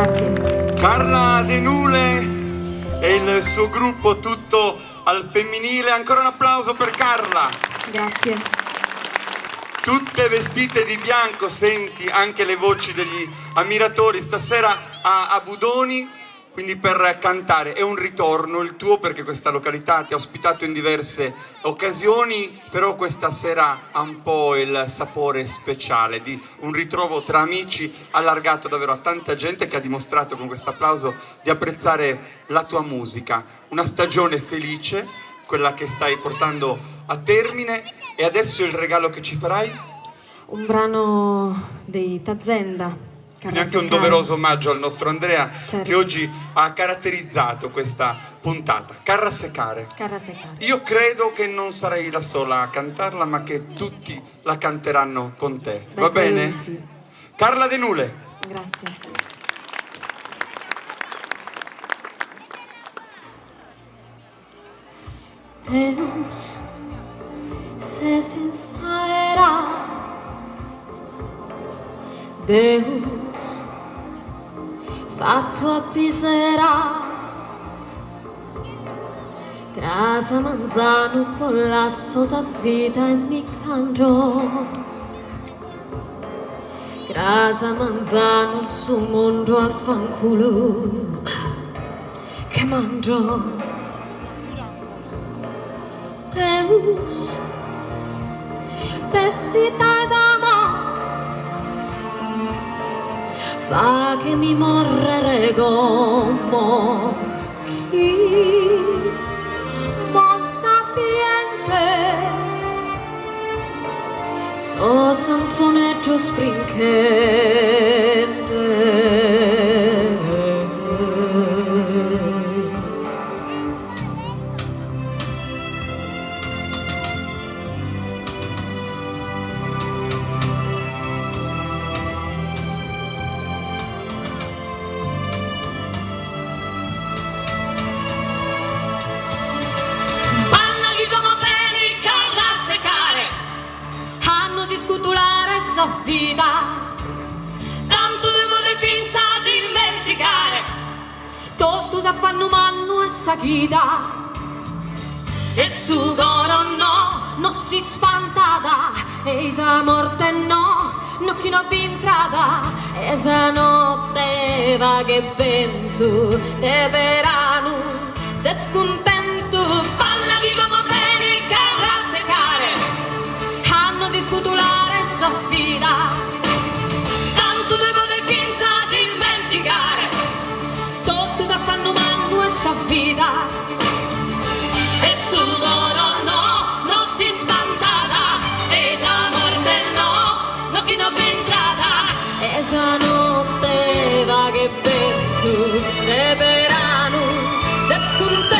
Grazie. Carla De Nule e il suo gruppo tutto al femminile. Ancora un applauso per Carla. Grazie. Tutte vestite di bianco, senti anche le voci degli ammiratori stasera a Budoni, quindi per cantare. È un ritorno il tuo, perché questa località ti ha ospitato in diverse occasioni, però questa sera ha un po' il sapore speciale di un ritrovo tra amici, allargato davvero a tanta gente che ha dimostrato con questo applauso di apprezzare la tua musica. Una stagione felice, quella che stai portando a termine. E adesso il regalo che ci farai? Un brano dei Tazenda. Quindi anche un doveroso omaggio al nostro Andrea, certo, che oggi ha caratterizzato questa puntata. Carra Secare. Carra Secare. Io credo che non sarei la sola a cantarla, ma che tutti la canteranno con te. Beh, va bene? Sì. Carla De Nule. Grazie. Deus se sincera, Deus fatto a Pisera, Grasa manzano pollasso sa vita e mi canto, Grasa manzano su mondo a fanculo che mangio. Deus tessita d'amore fa che mi morrere come chi buon sapiente so sanzonetto sprinchente. Vita, tanto devo finza si dimenticare, tutto sa fanno manno e sa chita, e su coro no, non si spantata, e sa morte no, non chi non vintrata, e sa notte va che vento, e verano, se scontento, palla di come bene che rassecare, hanno si scutulare vita, tanto devo del finza si dimenticare, tutto sa fanno manno e sa vita, e su loro no, non si spantata, e sa morte no, non chi non entrata, e sa notte va che vento, e verano, se scontento.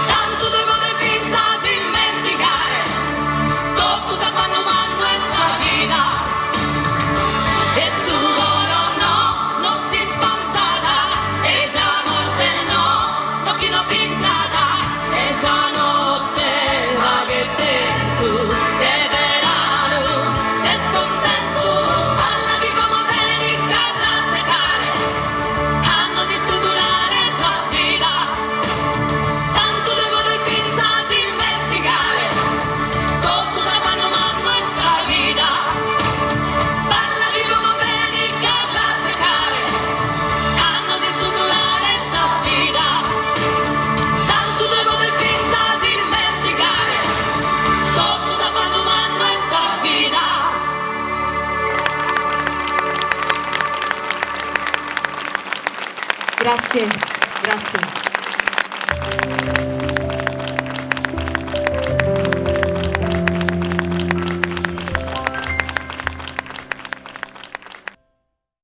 Tanto devo del finza si dimenticare, tutto sa fanno male. Grazie, grazie.